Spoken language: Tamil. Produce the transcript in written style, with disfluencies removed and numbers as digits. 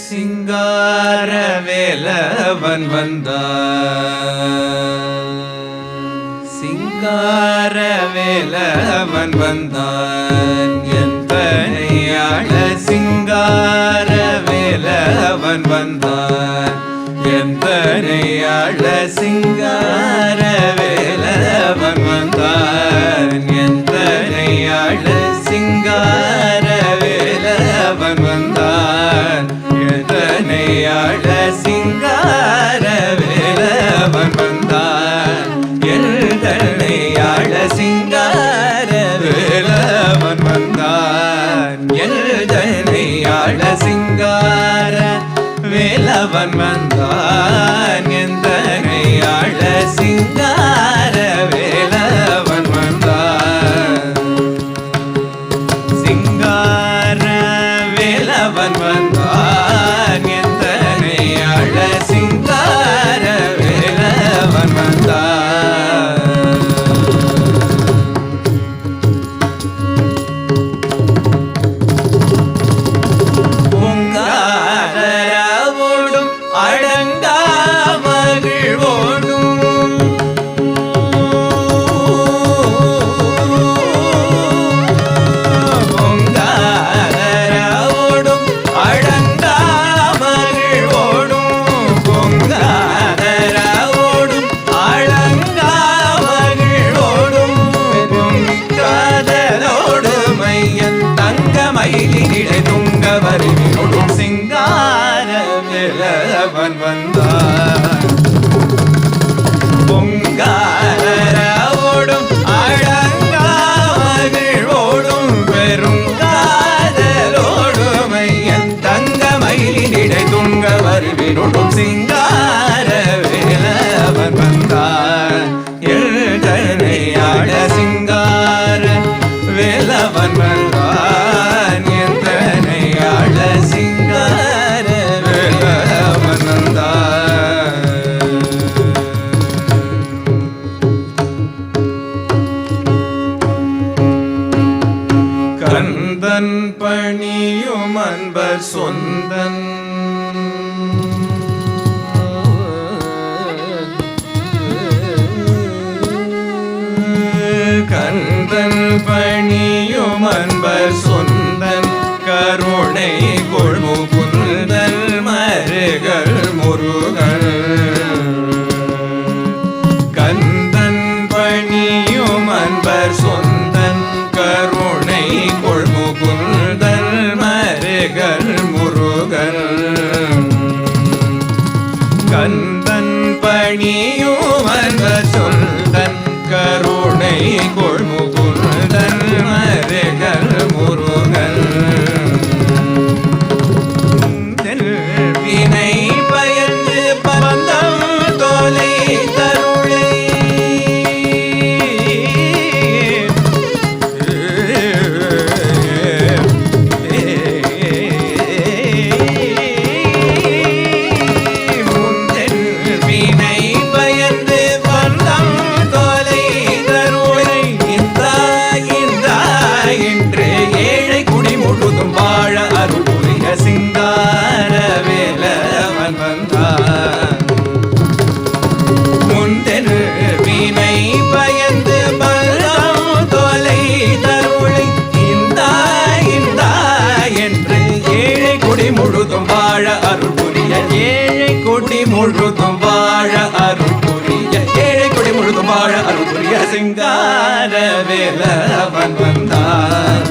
சிங்கார வேலவன் வந்தான். சிங்கார வேலவன் வந்தான். எந்தனையாள சிங்கார வேலவன் வந்தான். எந்தனையாள சிங்கார வேலவன் வந்தான். எந்தனையாள சிங்கார வேலவன் வந்தான். எந்தனையாள சிங்கார வேலவன் வந்தான். எந்தனையாள சிங்கார வேலவன் வந்தான். எந்தனையாள சிங்கார வேலவன் வந்தான். எந்தனையாள சிங்கார வேலவன் வந்தான். சிங்கார வேலவன் வந்தான். எந்தனையாள சிங்கார வேலவன் வந்தான். பொங்காதரவோடும் அடங்கா மகிழ்வோடும் பொங்காதரவோடும் அடங்கா மகிழ்வோடும் பொங்காதரவோடும் அடங்கா மகிழ்வோடும் பொங்காதரோடு மையன் தங்க மயிலினிடை துங்க வருவினோடும் சிங்கார வேலவன் வந்தான். பொங்காதரவோடும் அடங்கா மகிழ்வோடும் பெருங்காதரோடு மையன் தங்க மயிலினிடை துங்க வருவினோடும் சிங்கார வேலவன் வந்தான். எந்தனையாள சிங்கார வேலவன் வந்தான். எந்தனையாள சிங்கார வேலவன் வந்தான். கந்தன் பணியும் அன்பர் சொந்தன் கந்தன் பணியும் அன்பர் சொந்தன் கருணை கொள்முகுந்தல் மருகள் முருகன். கந்தன் பணியும் அன்பர் சொந்தன் கருணை கொள்முகுந்தல் மருகள் முருகன். கந்தன் பணியும் அன்பர் சொந்தன் கருணை கொள்முகுந்தல் மருகள் முருகன். வினை பயந்து பந்தம் தோலை தருளை முந்தன் வினை பயந்து பந்தம் தோலை தருளை இந்தா இந்தா என்று ஏழை குடி முழுதும் வாழ அருள் புரிய சிங்கார வேலவன் வந்தான். முந்தன் வினை பயந்து பந்தம் தோலை தருளை இந்தா இந்தா என்று ஏழை குடி முழுதும் வாழ அருள் புரிய ஏழை குடி முழுதும் வாழ அருள் புரிய ஏழை குடி முழுதும் வாழ அருள் புரிய சிங்கார வேலவன் வந்தான்.